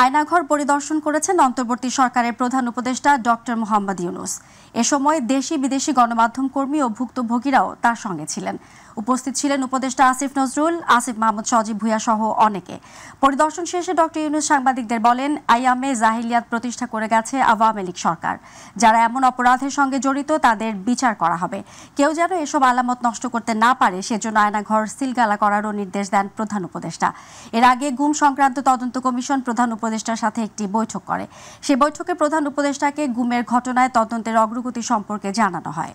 আয়নাঘর পরিদর্শন করেছেন অন্তর্বর্তী সরকারের প্রধান উপদেষ্টা ডক্টর মোহাম্মদ ইউনূস। এ সময় দেশি বিদেশি গণমাধ্যম কর্মী ও ভুক্তভোগীরাও তার সঙ্গে ছিলেন। উপস্থিত ছিলেন উপদেষ্টা আসিফ নজরুল, আসিফ মাহমুদ সজীব ভূঁইয়া সহ অনেকে। পরিদর্শন শেষে ডক্টর ইউনূস সাংবাদিকদের বলেন, আইয়ামে জাহিলিয়াত প্রতিষ্ঠা করে গেছে আওয়ামী লীগ সরকার। যারা এমন অপরাধের সঙ্গে জড়িত তাদের বিচার করা হবে। কেউ যেন এসব আলামত নষ্ট করতে না পারে সেজন্য আয়নাঘর সিলগালা করারও নির্দেশ দেন প্রধান উপদেষ্টা। এর আগে গুম সংক্রান্ত তদন্ত কমিশন প্রধান উপদেষ্টার সাথে একটি বৈঠক করে। সে বৈঠকে প্রধান উপদেষ্টাকে গুমের ঘটনায় তদন্তের অগ্রগতি সম্পর্কে জানানো হয়।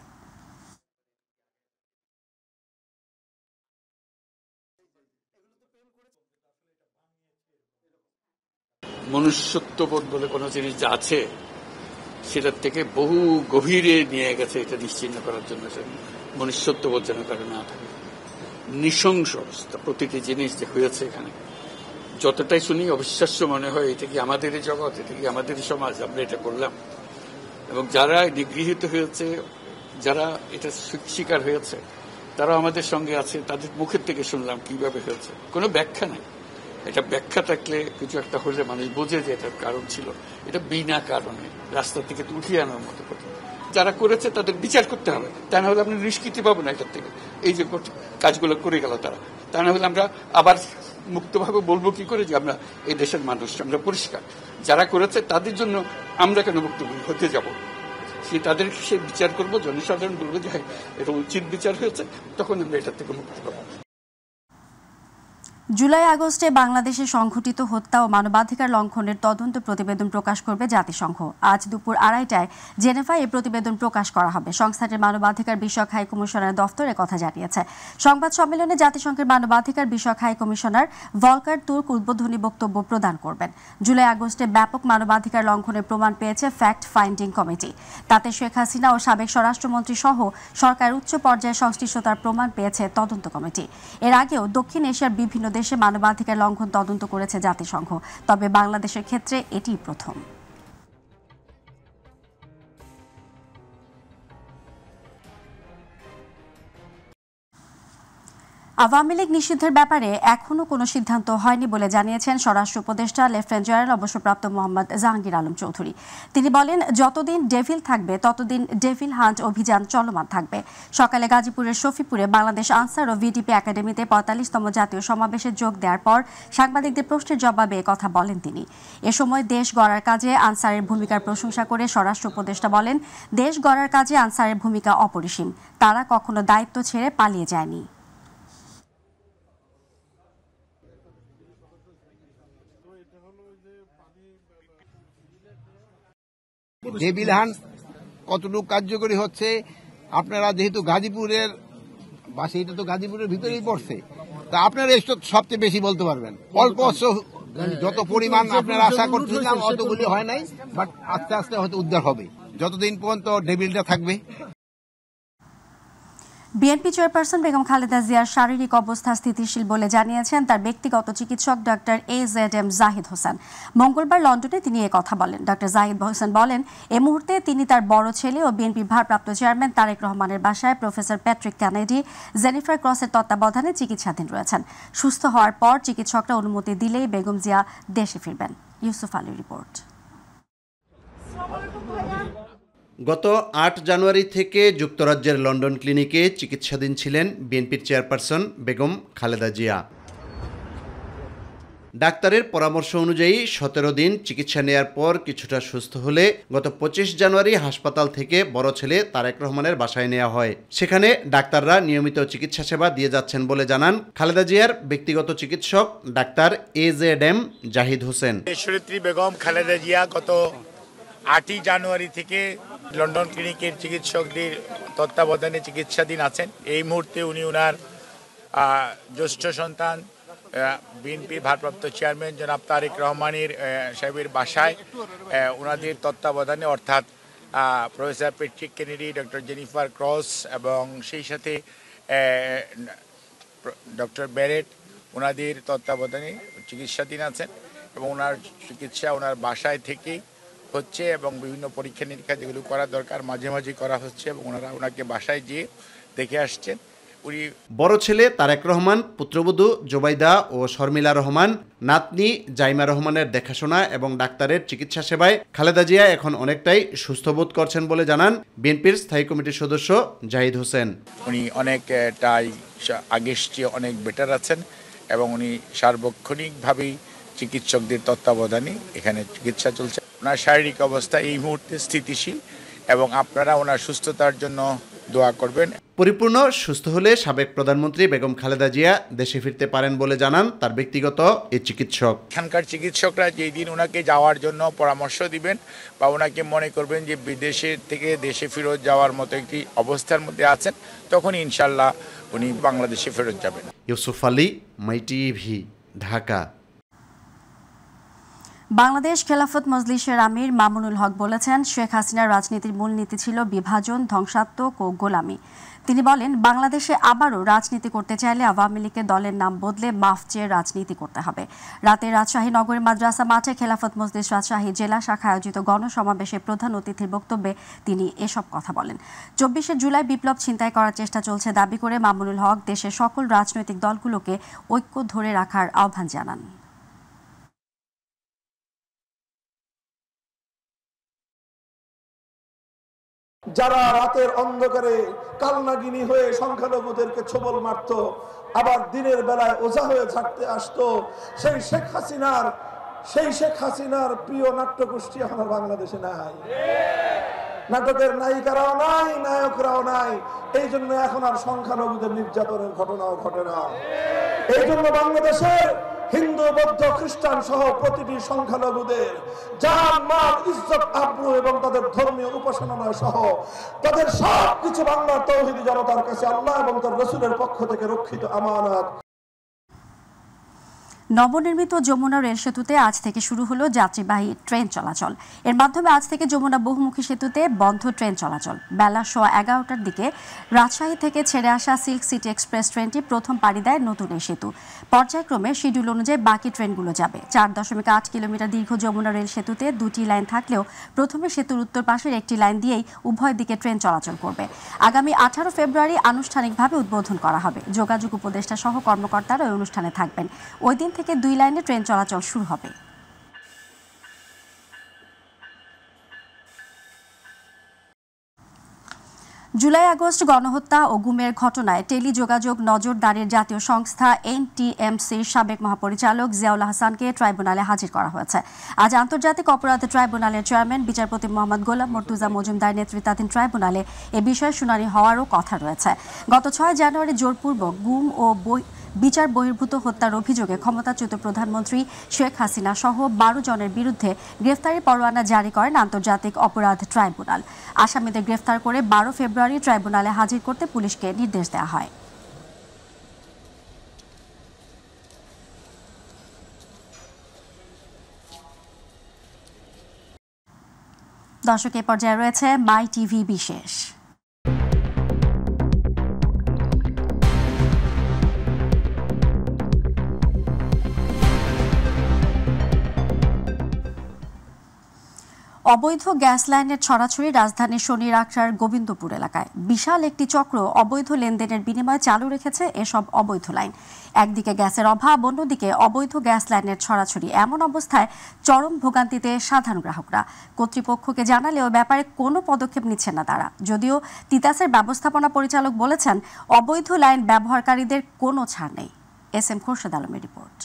মনুষ্যত্ববোধ বলে কোনো জিনিস যা আছে সেটার থেকে বহু গভীরে নিয়ে গেছে এটা নিশ্চিহ্ন করার জন্য। মনুষ্যত্ববোধ যেন কারো না থাকে, নৃশংস অবস্থা। প্রতিটি জিনিস যে হয়েছে এখানে যতটাই শুনি অবিশ্বাস্য মনে হয়। এটা কি আমাদেরই জগৎ, এটা কি আমাদেরই সমাজ, আমরা এটা করলাম? এবং যারা নিগৃহীত হয়েছে, যারা এটা শিকার হয়েছে, তারা আমাদের সঙ্গে আছে। তাদের মুখের থেকে শুনলাম কিভাবে হয়েছে। কোনো ব্যাখ্যা নাই। এটা ব্যাখ্যা থাকলে কিছু একটা হলে মানুষ বোঝে যে এটার কারণ ছিল। এটা বিনা কারণে রাস্তা থেকে উঠিয়ে আনার মতো কথা। যারা করেছে তাদের বিচার করতে হবে, তা না হলে আপনি নিষ্কৃতি পাবো না এটার থেকে। এই যে কাজগুলো করে গেল তারা, তা না হলে আমরা আবার মুক্তভাবে বলবো কি করে যে আমরা এই দেশের মানুষ, আমরা পরিষ্কার। যারা করেছে তাদের জন্য আমরা কেন মুক্ত হতে যাব? তাদেরকে সে বিচার করবো, জনসাধারণ বলবো যে হ্যাঁ এটা উচিত বিচার হয়েছে, তখন আমরা এটার থেকে মুক্তি পাবো। জুলাই আগস্টে বাংলাদেশে সংঘটিত হত্যা ও মানবাধিকার লঙ্ঘনের তদন্ত প্রতিবেদন প্রকাশ করবে জাতিসংঘ। আজ দুপুর 2:30টায় জেনেভায় এই প্রতিবেদন প্রকাশ করা হবে। সংস্থাটির মানবাধিকার বিষয়ক হাই কমিশনার দফতর কথা জানিয়েছে। সংবাদ সম্মেলনে জাতিসংঘের মানবাধিকার বিষয়ক হাই কমিশনার ভলকার তুর্ক উদ্বোধনী বক্তব্য প্রদান করবেন। জুলাই আগস্টে ব্যাপক মানবাধিকার লঙ্ঘনের প্রমাণ পেয়েছে ফ্যাক্ট ফাইন্ডিং কমিটি। তাতে শেখ হাসিনা ও সাবেক স্বরাষ্ট্রমন্ত্রী সহ সরকারের উচ্চ পর্যায়ে সংশ্লিষ্টতার প্রমাণ পেয়েছে তদন্ত কমিটি। এর আগেও দক্ষিণ এশিয়ার বিভিন্ন দেশে মানবাধিকার লঙ্ঘন তদন্ত করেছে জাতিসংঘ, তবে বাংলাদেশের ক্ষেত্রে এটিই প্রথম। আওয়ামী লীগ নিষিদ্ধের ব্যাপারে এখনও কোনো সিদ্ধান্ত হয়নি বলে জানিয়েছেন স্বরাষ্ট্র উপদেষ্টা লেফটেন্যান্ট জেনারেল অবসরপ্রাপ্ত মোহাম্মদ জাহাঙ্গীর আলম চৌধুরী। তিনি বলেন, যতদিন ডেভিল থাকবে ততদিন ডেভিল হান্ট অভিযান চলমান থাকবে। সকালে গাজীপুরের শফিপুরে বাংলাদেশ আনসার ও ভিডিপি একাডেমিতে 45তম জাতীয় সমাবেশে যোগ দেওয়ার পর সাংবাদিকদের প্রশ্নের জবাবে কথা বলেন তিনি। এ সময় দেশ গড়ার কাজে আনসারের ভূমিকার প্রশংসা করে স্বরাষ্ট্র উপদেষ্টা বলেন, দেশ গড়ার কাজে আনসারের ভূমিকা অপরিসীম। তারা কখনো দায়িত্ব ছেড়ে পালিয়ে যায়নি। ডেভিল হান্ট কতটুকু কার্যকরী হচ্ছে, আপনারা যেহেতু গাজীপুরের বাসে, এটা তো গাজীপুরের ভিতরেই পড়ছে, তা আপনারা এসব সবচেয়ে বেশি বলতে পারবেন। অল্প যত পরিমাণ আপনারা আশা করছিলাম অতগুলি হয় নাই, বাট আস্তে আস্তে হয়তো উদ্ধার হবে যতদিন পর্যন্ত ডেভিলটা থাকবে। বিএনপি চেয়ারপারসন বেগম খালেদা জিয়ার শারীরিক অবস্থা স্থিতিশীল বলে জানিয়েছেন তার ব্যক্তিগত চিকিৎসক ডক্টর AZM জাহিদ হোসেন। মঙ্গলবার লন্ডনে তিনি কথা বলেন। ডক্টর জাহিদ হোসেন বলেন, এ মুহূর্তে তিনি তার বড় ছেলে ও বিএনপি ভারপ্রাপ্ত চেয়ারম্যান তারেক রহমানের বাসায় প্রফেসর প্যাট্রিক কেনেডি জেনিফার ক্রসের তত্ত্বাবধানে চিকিৎসাধীন রয়েছেন। সুস্থ হওয়ার পর চিকিৎসকরা অনুমতি দিলেই বেগম জিয়া দেশে ফিরবেন। ইউসুফ আলীর রিপোর্ট। গত 8 জানুয়ারি থেকে যুক্তরাজ্যের লন্ডন ক্লিনিকে চিকিৎসাধীন ছিলেন বিএনপির চেয়ারপারসন বেগম খালেদা জিয়া। ডাক্তারের পরামর্শ অনুযায়ী 17 দিন চিকিৎসা নেয়ার পর কিছুটা সুস্থ হলে গত 25 জানুয়ারি হাসপাতাল থেকে বড় ছেলে তারেক রহমানের বাসায় নেওয়া হয়। সেখানে ডাক্তাররা নিয়মিত চিকিৎসা সেবা দিয়ে যাচ্ছেন বলে জানান খালেদা জিয়ার ব্যক্তিগত চিকিৎসক ডাক্তার AZM জাহিদ হোসেন। দেশনেত্রী বেগম খালেদা জিয়া গত 8 জানুয়ারি থেকে লন্ডন ক্লিনিকের চিকিৎসকদের তত্ত্বাবধানে চিকিৎসাধীন আছেন। এই মুহূর্তে উনি ওনার জ্যেষ্ঠ সন্তান বিএনপি ভারপ্রাপ্ত চেয়ারম্যান জনাব তারেক রহমানের সাহেবের বাসায় ওনাদের তত্ত্বাবধানে, অর্থাৎ professor Patrick Kennedy, doctor Jennifer cross এবং সেই সাথে ডক্টর ব্যারেট ওনাদের তত্ত্বাবধানে চিকিৎসাধীন আছেন এবং ওনার চিকিৎসা ওনার বাসায় থেকেই হচ্ছে এবং বিভিন্ন পরীক্ষা নিরীক্ষা যেগুলো করা দরকার মাঝে মাঝে করা হচ্ছে এবং ওনারা ওনাকে বাসায় গিয়ে দেখে আসছেন উনি বড় ছেলে তারেক রহমান, পুত্রবধূ জোবাইদা ও শর্মিলা রহমান, নাতনি জাইমা রহমানের দেখাশোনা এবং ডাক্তারের চিকিৎসা সেবায় খালেদা জিয়া এখন অনেকটাই সুস্থ বোধ করছেন বলে জানান বিএনপির স্থায়ী কমিটির সদস্য জাহিদ হোসেন। উনি অনেকটাই আগের চেয়ে অনেক বেটার আছেন এবং উনি সার্বক্ষণিকভাবেই চিকিৎসকদের তত্ত্বাবধানে এখানে চিকিৎসা চলছে। ওনার শারীরিক অবস্থা এই মুহূর্তে স্থিতিশীল এবং আপনারা ওনার সুস্থতার জন্য দোয়া করবেন। পরিপূর্ণ সুস্থ হলে সাবেক প্রধানমন্ত্রী বেগম খালেদা জিয়া দেশে ফিরতে পারেন বলে জানান তার ব্যক্তিগত এই চিকিৎসক। এখানকার চিকিৎসকরা যেই দিন ওনাকে যাওয়ার জন্য পরামর্শ দিবেন বা ওনাকে মনে করবেন যে বিদেশে থেকে দেশে ফেরত যাওয়ার মতো একটি অবস্থার মধ্যে আছেন, তখন ইনশাল্লাহ উনি বাংলাদেশে ফেরত যাবেন। ইউসুফ আলী, মাই টিভি, ঢাকা। বাংলাদেশ খেলাফত মজলিসের আমির মামুনুল হক বলেছেন, শেখ হাসিনার রাজনীতির মূলনীতি ছিল বিভাজন, ধ্বংসাত্মক ও গোলামি। তিনি বলেন, বাংলাদেশে আবারও রাজনীতি করতে চাইলে আওয়ামী লীগের দলের নাম বদলে মাফ চেয়ে রাজনীতি করতে হবে। রাতে রাজশাহী নগরী মাদ্রাসা মাঠে খেলাফত মজলিস রাজশাহী জেলা শাখা আয়োজিত গণসমাবেশে প্রধান অতিথির বক্তব্যে তিনি এসব কথা বলেন। 24শে জুলাই বিপ্লব ছিনতাই করার চেষ্টা চলছে দাবি করে মামুনুল হক দেশের সকল রাজনৈতিক দলগুলোকে ঐক্য ধরে রাখার আহ্বান জানান। যারা রাতের অন্ধকারে কালনাগিনী হয়ে সংখ্যালঘুদেরকে ছোবল মারত, আবার দিনের বেলায় ওঝা হয়ে ঝাড়তে আসতো, সেই শেখ হাসিনার প্রিয় নাট্যগোষ্ঠী এখন বাংলাদেশে নাই। নাটকের নায়িকারাও নাই, নায়করাও নাই। এই জন্য এখন আর সংখ্যালঘুদের নির্যাতনের ঘটনাও ঘটে না। এই জন্য বাংলাদেশের হিন্দু, বৌদ্ধ, খ্রিস্টান সহ প্রতিটি সংখ্যালঘুদের জান, মাল, ইজ্জত, আব্রু এবং তাদের ধর্মীয় উপাসনা সহ তাদের সবকিছু বাংলার তৌহিদি জনতার কাছে আল্লাহ এবং তার রাসূলের পক্ষ থেকে রক্ষিত আমানত। নবনির্মিত যমুনা রেল সেতুতে আজ থেকে শুরু হলো যাত্রীবাহী ট্রেন চলাচল। এর মাধ্যমে আজ থেকে যমুনা বহুমুখী সেতুতে বন্ধ ট্রেন চলাচল। বেলা 11:15টার দিকে রাজশাহী থেকে ছেড়ে আসা সিল্ক সিটি এক্সপ্রেস ট্রেনটি প্রথম পাড়ি দেয় নতুন এই সেতু। পর্যায়ক্রমে শিডিউল অনুযায়ী বাকি ট্রেনগুলো যাবে। 4.8 কিলোমিটার দীর্ঘ যমুনা রেল সেতুতে 2টি লাইন থাকলেও প্রথমে সেতুর উত্তর পাশের একটি লাইন দিয়েই উভয় দিকে ট্রেন চলাচল করবে। আগামী 18 ফেব্রুয়ারি আনুষ্ঠানিকভাবে উদ্বোধন করা হবে। যোগাযোগ উপদেষ্টা সহ কর্মকর্তারা ওই অনুষ্ঠানে থাকবেন। ওই দিন থেকে 2 লাইনে ট্রেন চলাচল শুরু হবে। জুলাই আগস্ট গণহত্যা ও গুমের ঘটনায় টেলিযোগাযোগ নজরদারির জাতীয় সংস্থা এনটিএমসির সাবেক মহাপরিচালক জিয়াউল হাসানকে ট্রাইব্যুনালে হাজির করা হয়েছে। আজ আন্তর্জাতিক অপরাধ ট্রাইব্যুনালের চেয়ারম্যান বিচারপতি মোহাম্মদ গোলাম মর্তুজা মজুমদার নেতৃত্বাধীন ট্রাইব্যুনালে এ বিষয়ে শুনানি হওয়ারও কথা রয়েছে। গত 6 জানুয়ারি জোরপূর্বক গুম ও বিচার বহির্ভূত হত্যার অভিযোগে ক্ষমতাচ্যুত প্রধানমন্ত্রী শেখ হাসিনা সহ 12 জনের বিরুদ্ধে গ্রেফতারি পরোয়ানা জারি করেন আন্তর্জাতিক অপরাধ ট্রাইব্যুনাল। আসামিদের গ্রেফতার করে 12 ফেব্রুয়ারি ট্রাইব্যুনালে হাজির করতে পুলিশকে নির্দেশ দেওয়া হয়। দর্শক, এ পর্যায়ে রয়েছে মাই টিভি বিশেষ। অবৈধ গ্যাস লাইনের ছড়াছড়ি রাজধানীর শনির আখড়ার গোবিন্দপুর এলাকায়। বিশাল একটি চক্র অবৈধ লেনদেনের বিনিময়ে চালু রেখেছে এসব অবৈধ লাইন। একদিকে গ্যাসের অভাব, অন্যদিকে অবৈধ গ্যাস লাইনের ছড়াছড়ি। এমন অবস্থায় চরম ভোগান্তিতে সাধারণ গ্রাহকরা। কর্তৃপক্ষকে জানালেও ব্যাপারে কোনো পদক্ষেপ নিচ্ছেন না তারা। যদিও তিতাসের ব্যবস্থাপনা পরিচালক বলেছেন, অবৈধ লাইন ব্যবহারকারীদের কোনো ছাড় নেই। এস এম খোরশেদ আলমের রিপোর্ট।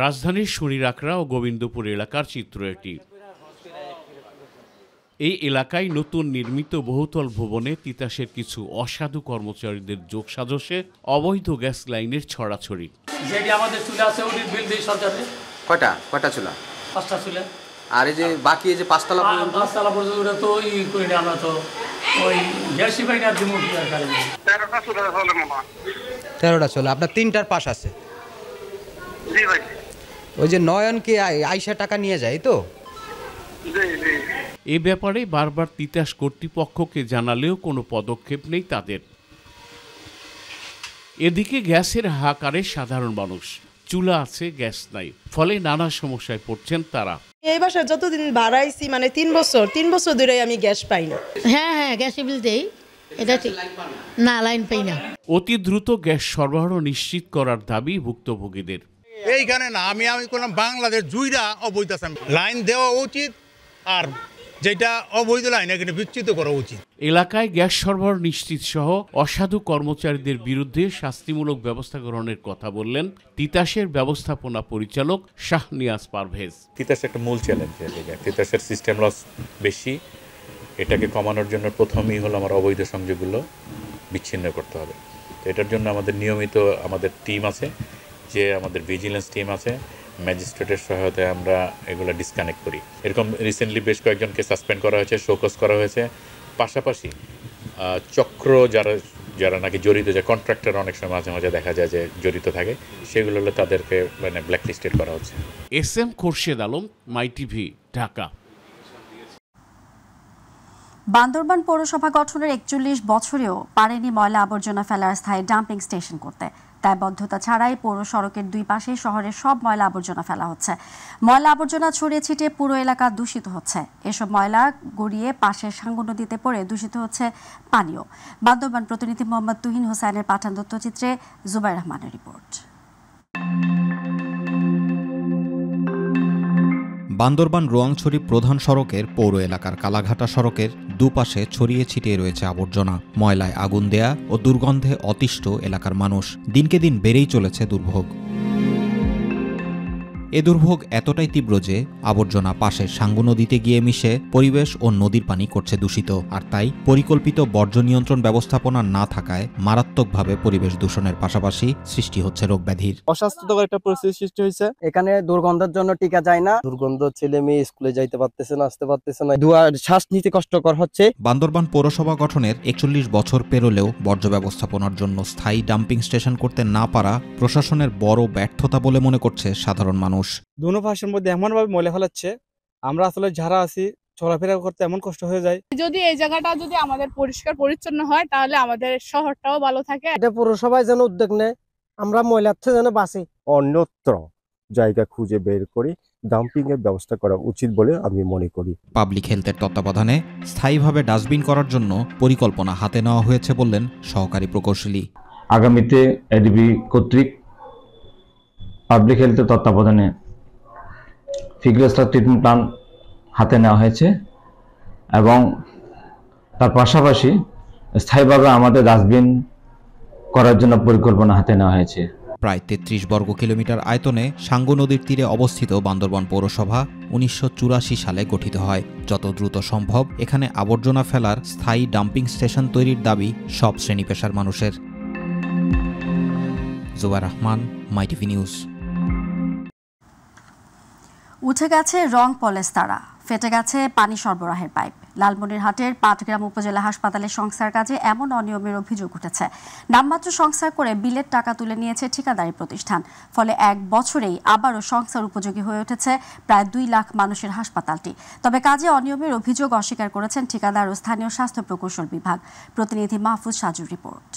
রাজধানীর শনিরাকড়া ও গোবিন্দপুর এলাকার চিত্র এটি। এই এলাকায় নতুন নির্মিত বহুতল ভবনে তিতাসের কিছু অসাধু কর্মচারীদের যোগসাজশে অবৈধ গ্যাস লাইনের ছড়াছড়ি। যেটি আমাদের চুলা আছে ওটির বিল দেই সরকারে। কয়টা চুলা? 5টা চুলা। আর এই যে বাকি এই যে 5তলা পর্যন্ত ওটা তো করি না, আমরা তো ওই গ্যাসই পাই না। 13টা চলে। আপনার 3টার পাশ আছে। ওই যে নয়নকে আইসা টাকা নিয়ে যায় তো। এ ব্যাপারে বারবার তিতাস কর্তৃপক্ষকে জানালেও কোনো পদক্ষেপ নেই তাদের। এদিকে গ্যাসের হাহাকারে সাধারণ মানুষ। চুলা আছে, গ্যাস নাই, ফলে নানা সমস্যায় পড়ছেন তারা। এই বাসায় যতদিন ভাড়াইছি, মানে 3 বছর ধরে আমি গ্যাস পাই না। হ্যাঁ গ্যাসের বিল দেই। এটা ঠিক না, লাইন পাই না। অতি দ্রুত গ্যাস সরবরাহ নিশ্চিত করার দাবি ভুক্তভোগীদের। এইখানে না আমি করলাম বাংলাদেশ জুইরা অবৈধ আছে, লাইন দেওয়া উচিত আর যেটা অবৈধ লাইন এখানে বিচ্যুত করা উচিত। এলাকায় গ্যাস সরবরাহ নিশ্চিত সহ অসাধু কর্মচারীদের বিরুদ্ধে শাস্তিমূলক ব্যবস্থা গ্রহণের কথা বললেন তিতাসের ব্যবস্থাপনা পরিচালক শাহনিয়াজ পারভেজ। তিতাস একটা মূল চ্যালেঞ্জ, তিতাসের সিস্টেম লস বেশি, এটাকে কমানোর জন্য প্রথমেই হলো আমার অবৈধ সংযোগগুলো বিচ্ছিন্ন করতে হবে। তো এটার জন্য আমাদের নিয়মিত আমাদের টিম আছে, যে আমাদের ভিজিলেন্স টিম আছে, ম্যাজিস্ট্রেটের সহায়তায় আমরা এগুলো ডিসকানেক্ট করি। এরকম রিসেন্টলি বেশ কয়েকজনকে সাসপেন্ড করা হয়েছে, শোকজ করা হয়েছে। পাশাপাশি চক্র যারা নাকি জড়িত, যে কন্ট্রাক্টর অনেক সময় মাঝে মাঝে দেখা যায় যে জড়িত থাকে, সেগুলো হলে তাদেরকে ব্ল্যাকলিস্টেড করা হচ্ছে। SM খোরশেদ আলম, মাই টিভি, ঢাকা। বান্দরবান পৌরসভা গঠনের 41 বছরেও পারেনি ময়লা আবর্জনা ফেলার স্থায়ী ডাম্পিং স্টেশন করতে। দায়বদ্ধতা ছাড়াই পৌর সড়কের দুই পাশে শহরের সব ময়লা আবর্জনা ফেলা হচ্ছে। ময়লা আবর্জনা ছড়িয়ে ছিটিয়ে পুরো এলাকা দূষিত হচ্ছে। এসব ময়লা গড়িয়ে পাশের সাঙ্গু নদীতে পড়ে দূষিত হচ্ছে পানীয়। বান্দরবান প্রতিনিধি মোহাম্মদ তুহিন হোসেনের পাঠান তথ্যচিত্রে জুবাইর রহমানের রিপোর্ট। বান্দরবান রোয়াংছড়ি প্রধান সড়কের পৌর এলাকার কালাঘাটা সড়কের দুপাশে ছড়িয়ে ছিটিয়ে রয়েছে আবর্জনা। ময়লায় আগুন দেয়া ও দুর্গন্ধে অতিষ্ঠ এলাকার মানুষ। দিনকে দিন বেড়েই চলেছে দুর্ভোগ। এ দুর্ভোগ এতটাই তীব্র যে আবর্জনা পাশের সাঙ্গু নদীতে গিয়ে মিশে পরিবেশ ও নদীর পানি করছে দূষিত। আর তাই পরিকল্পিত বর্জ্য নিয়ন্ত্রণ ব্যবস্থাপনা না থাকায় মারাত্মকভাবে পরিবেশ দূষণের পাশাপাশি সৃষ্টি হচ্ছে রোগব্যাধির। অস্বাস্থ্যকর একটা পরিস্থিতি সৃষ্টি হয়েছে। এখানে দুর্গন্ধের জন্য টিকা যায় না, দুর্গন্ধ ছেলে মেয়ে স্কুলে যাইতে পারতেছে না, আসতে পারতেছে না, শ্বাস নিতে কষ্টকর হচ্ছে। বান্দরবান পৌরসভা গঠনের 41 বছর পেরোলেও বর্জ্য ব্যবস্থাপনার জন্য স্থায়ী ডাম্পিং স্টেশন করতে না পারা প্রশাসনের বড় ব্যর্থতা বলে মনে করছে সাধারণ মানুষ। দুনো পাশের মধ্যে এমন ভাবে ময়লা ফেলাচ্ছে, আমরা আসলে যারা আছি চলাফেরা করতে এমন কষ্ট হয়ে যায়। যদি এই জায়গাটা যদি আমাদের পরিষ্কার পরিচ্ছন্ন হয় তাহলে আমাদের শহরটাও ভালো থাকে। এটা পৌরসভায় যেন উদ্যোগ নেয়, আমরা ময়লার থেকে যেন বাঁচি। অন্যত্র জায়গা খুঁজে বের করে ডাম্পিং এর ব্যবস্থা করা উচিত বলে আমি মনে করি। পাবলিক হেলথের তত্ত্বাবধানে স্থায়ীভাবে ডাস্টবিন করার জন্য পরিকল্পনা হাতে নেওয়া হয়েছে বললেন সহকারী প্রকৌশলী। আগামীতে এডিবি কর্তৃক পাবলিক হেলথের তত্ত্বাবধানে ফিগ্রেস্টার ট্রিটমেন্ট প্ল্যান হাতে নেওয়া হয়েছে এবং তার পাশাপাশি স্থায়ীভাবে আমাদের ডাস্টবিন করার জন্য পরিকল্পনা হাতে নেওয়া হয়েছে। প্রায় 33 বর্গ কিলোমিটার আয়তনে সাঙ্গু নদীর তীরে অবস্থিত বান্দরবান পৌরসভা 1984 সালে গঠিত হয়। যত দ্রুত সম্ভব এখানে আবর্জনা ফেলার স্থায়ী ডাম্পিং স্টেশন তৈরির দাবি সব শ্রেণী পেশার মানুষের। জুবাইর রহমান, মাই টিভি নিউজ। উঠে গেছে রং পলেস্তারা, ফেটে গেছে পানি সরবরাহের পাইপ। লালমনিরহাটের পাটগ্রাম উপজেলা হাসপাতালের সংস্কার কাজে এমন অনিয়মের অভিযোগ উঠেছে। নামমাত্র সংস্কার করে বিলের টাকা তুলে নিয়েছে ঠিকাদারি প্রতিষ্ঠান। ফলে এক বছরেই আবারও সংস্কার উপযোগী হয়ে উঠেছে প্রায় 2 লাখ মানুষের হাসপাতালটি। তবে কাজে অনিয়মের অভিযোগ অস্বীকার করেছেন ঠিকাদার ও স্থানীয় স্বাস্থ্য প্রকৌশল বিভাগ। প্রতিনিধি মাহফুজ সাজুর রিপোর্ট।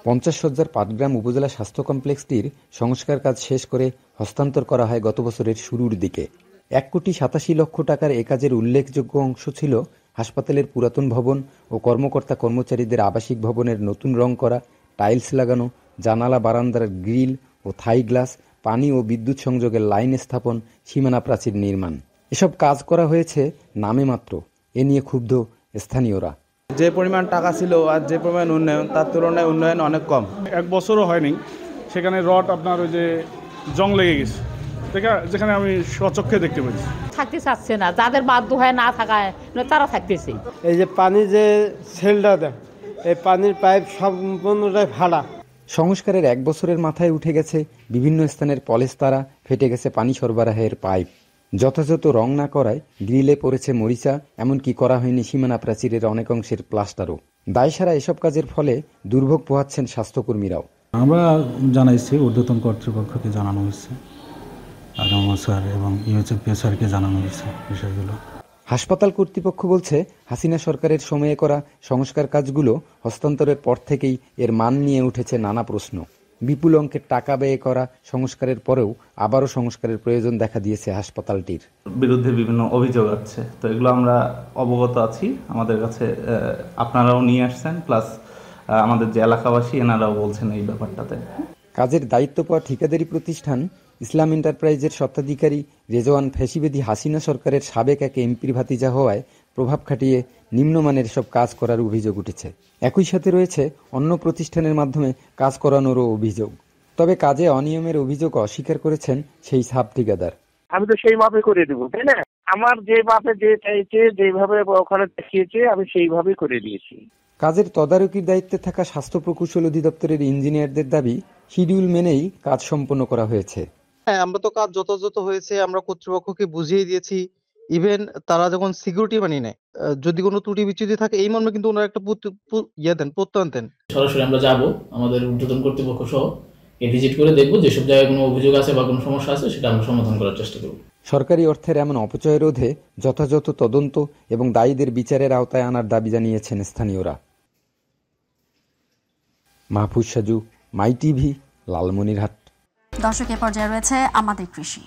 50 শয্যার পাটগ্রাম উপজেলা স্বাস্থ্য কমপ্লেক্সটির সংস্কার কাজ শেষ করে হস্তান্তর করা হয় গত বছরের শুরুর দিকে। 1,87,00,000 টাকার এ কাজের উল্লেখযোগ্য অংশ ছিল হাসপাতালের পুরাতন ভবন ও কর্মকর্তা কর্মচারীদের আবাসিক ভবনের নতুন রং করা, টাইলস লাগানো, জানালা বারান্দার গ্রিল ও থাই গ্লাস, পানি ও বিদ্যুৎ সংযোগের লাইন স্থাপন, সীমানা প্রাচীর নির্মাণ। এসব কাজ করা হয়েছে নামে মাত্র। এ নিয়ে ক্ষুব্ধ স্থানীয়রা। যে পরিমাণ টাকা ছিল আর যে পরিমাণ উন্নয়ন, তার তুলনায় উন্নয়ন অনেক কম। 1 বছরও হয়নি, সেখানে রড আপনার ওই যে জং লেগে গেছে, যেখানে আমি স্বচক্ষে দেখতে পাচ্ছি। থাকতে চাচ্ছে না, যাদের বাধ্য হয় না থাকায় তারা থাকতেছে। এই যে পানি যে সেলটা দেয়, এই পানির পাইপ সম্পূর্ণটাই ফাড়া। সংস্কারের 1 বছরের মাথায় উঠে গেছে বিভিন্ন স্থানের পলেস্তারা, ফেটে গেছে পানি সরবরাহের পাইপ। যথাযথ রং না করায় গ্রিলে পড়েছে মরিচা, এমনকি করা হয়নি সীমানা প্রাচীরের অনেক অংশের প্লাস্টারও। দায়সারা এসব কাজের ফলে দুর্ভোগ পোহাচ্ছেন স্বাস্থ্যকর্মীরাও। আমরা জানাইছি, ঊর্ধ্বতন কর্তৃপক্ষকে জানানো হয়েছে, আগামী স্যার এবং ইউএচএফপি স্যারকে জানানো হয়েছে বিষয়গুলো। হাসপাতাল কর্তৃপক্ষ বলছে, হাসিনা সরকারের সময়ে করা সংস্কার কাজগুলো হস্তান্তরের পর থেকেই এর মান নিয়ে উঠেছে নানা প্রশ্ন। বিপুল অঙ্কের টাকা ব্যয় করা সংস্কারের পরেও আবারও সংস্কারের প্রয়োজন দেখা দিয়েছে হাসপাতালটির বিরুদ্ধে বিভিন্ন অভিযোগ আছে, তো এগুলো আমরা অবগত আছি। আমাদের কাছে আপনারাও নিয়ে আসছেন, প্লাস আমাদের যে এলাকাবাসী এনারাও বলছেন এই ব্যাপারটাতে। কাজের দায়িত্ব পাওয়া ঠিকাদারি প্রতিষ্ঠান ইসলাম এন্টারপ্রাইজের স্বত্বাধিকারী রেজওয়ান ফ্যাসিবাদী হাসিনা সরকারের সাবেক এক এমপির ভাতিজা হওয়ায় প্রভাব খাটিয়ে নিম্নমানের সব কাজ করার অভিযোগ উঠেছে। একই সাথে রয়েছে অন্য প্রতিষ্ঠানের মাধ্যমে কাজ করানোরও অভিযোগ। তবে কাজে অনিয়মের অভিযোগ অস্বীকার করেছেন সেই সাব ঠিকাদার। আমি তো সেই মাপে করে দেবো, তাই না? আমার যে মাপে যে চাইছে, যেভাবে ওখানে দেখিয়েছে আমি সেইভাবে করে দিয়েছি। কাজের তদারকির দায়িত্বে থাকা স্বাস্থ্য প্রকৌশল অধিদপ্তরের ইঞ্জিনিয়ারদের দাবি শিডিউল মেনেই কাজ সম্পন্ন করা হয়েছে। হ্যাঁ, আমরা তো কাজ যথাযথ হয়েছে আমরা কর্তৃপক্ষকে বুঝিয়ে দিয়েছি। ইভেন তারা যখন সিকিউরিটি মানি নেয়, যদি কোনো ত্রুটি বিচ্যুতি থাকে এই মর্মে কিন্তু ওনারা একটা প্রত্যয়ন দেন। সরাসরি আমরা যাব আমাদের ঊর্ধ্বতন কর্তৃপক্ষ সহ ভিজিট করে দেখব, যেসব জায়গায় কোনো অভিযোগ আছে বা কোনো সমস্যা আছে সেটা আমরা সমাধান করার চেষ্টা করব। সরকারি অর্থের এমন অপচয় রোধে যথাযথ তদন্ত এবং দায়ীদের বিচারের আওতায় আনার দাবি জানিয়েছেন স্থানীয়রা। মাহফুজ সাজু, মাই টিভি, লালমনিরহাট। দর্শক, এ পর্যায়ে রয়েছে আমাদের কৃষি।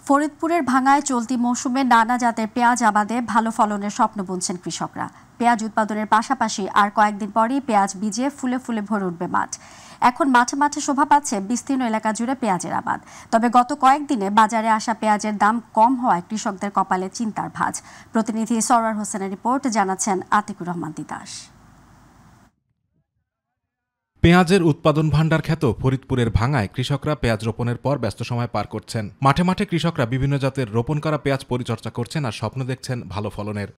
ফরিদপুরের ভাঙায় চলতি মৌসুমে নানা জাতের পেঁয়াজ আবাদে ভালো ফলনের স্বপ্ন বুনছেন কৃষকরা। পেঁয়াজ উৎপাদনের পাশাপাশি আর কয়েকদিন পরই পেঁয়াজ বীজে ফুলে ফুলে ভরে উঠবে মাঠ। এখন মাঠে মাঠে শোভা পাচ্ছে বিস্তীর্ণ এলাকা জুড়ে পেঁয়াজের আবাদ। তবে গত কয়েকদিনে বাজারে আসা পেঁয়াজের দাম কম হওয়ায় কৃষকদের কপালে চিন্তার ভাঁজ। প্রতিনিধি সরওয়ার হোসেনের রিপোর্ট, জানাচ্ছেন আতিকুর রহমান তিতাস। পেঁয়াজের উৎপাদন ভাণ্ডার খ্যাত ফরিদপুরের ভাঙায় কৃষকরা পেঁয়াজ রোপণের পর ব্যস্ত সময় পার করছেন। মাঠে মাঠে কৃষকরা বিভিন্ন জাতের রোপণ করা পেঁয়াজ পরিচর্যা করছেন আর স্বপ্ন দেখছেন ভালো ফলনের।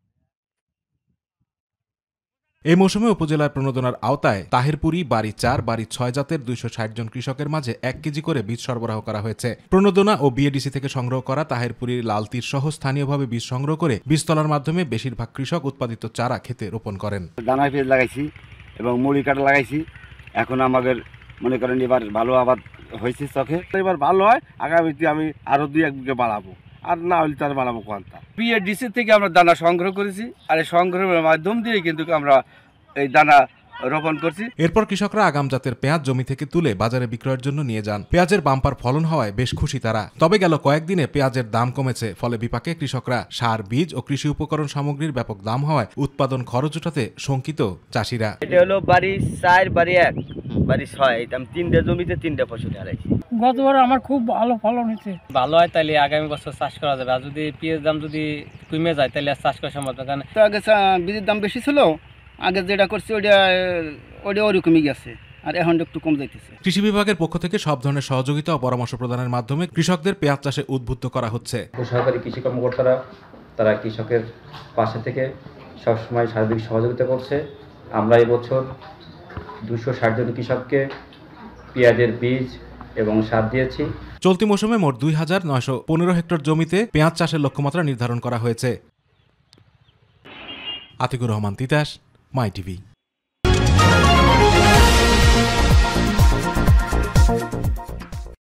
এই মৌসুমে উপজেলার প্রণোদনার আওতায় তাহিরপুরি, বাড়ি 4, বাড়ি 6 জাতের 260 জন কৃষকের মাঝে 1 কেজি করে বীজ সরবরাহ করা হয়েছে। প্রণোদনা ও বিএডিসি থেকে সংগ্রহ করা তাহিরপুরির লাল তীর সহ স্থানীয়ভাবে বীজ সংগ্রহ করে বীজতলার মাধ্যমে বেশিরভাগ কৃষক উৎপাদিত চারা খেতে রোপণ করেন। দানা পেঁয়াজ লাগাইছি এবং মুড়ি কাটা লাগাইছি। এখন আমাদের মনে করেন এবার ভালো আবাদ হয়েছে চোখে, এবার ভালো হয় আগামীতে আমি আরো 2-1 বিঘা বাড়াবো, আর না হলে তার বাড়াবো কোনটা। বিএডিসি থেকে আমরা দানা সংগ্রহ করেছি, আর এই সংগ্রহের মাধ্যম দিয়ে কিন্তু আমরা এই দানা রোপণ করছি। এরপর কৃষকরা আগাম জাতের পেঁয়াজ জমি থেকে তুলে বাজারে বিক্রয়ের জন্য নিয়ে যান। পেঁয়াজের বাম্পার ফলন হওয়ায় বেশ খুশি তারা। তবে গেল কয়েকদিনে পেঁয়াজের দাম কমেছে, ফলে বিপাকে কৃষকরা। সার, বীজ ও কৃষি উপকরণ সামগ্রীর ব্যাপক দাম হওয়ায় উৎপাদন খরচ উঠাতে শঙ্কিত চাষিরা। এটা হলো বাড়ি 4, বাড়ি 1, বাড়ি 6, আমি 3টা জমিতে 3টা ফসল হারাইছি। গতবার আমার খুব ভালো ফলন হয়েছে। ভালো হয় তাহলে আগামী বছর চাষ করা যাবে, আর যদি পেঁয়াজ দাম যদি কমে যায় তাহলে চাষ করা সম্ভব না। তো আগে বীজের দাম বেশি ছিল, আগে যেটা করছি ওটা ওরকমই গেছে, আর এখন একটু কম যাইতেছে। কৃষি বিভাগের পক্ষ থেকে সব ধরনের সহযোগিতা ও পরামর্শ প্রদানের মাধ্যমে কৃষকদের পেঁয়াজ চাষে উদ্বুদ্ধ করা হচ্ছে। সহকারী কৃষি কর্মকর্তারা তারা কৃষকের পাশে থেকে সবসময় সার্বিক সহযোগিতা করছে। আমরা এবছর 260 জন কৃষককে পেঁয়াজের বীজ এবং সার দিয়েছি। চলতি মৌসুমে মোট 2915 হেক্টর জমিতে পেঁয়াজ চাষের লক্ষ্যমাত্রা নির্ধারণ করা হয়েছে। আতিকুর রহমান তিতাস, মাই টিভি।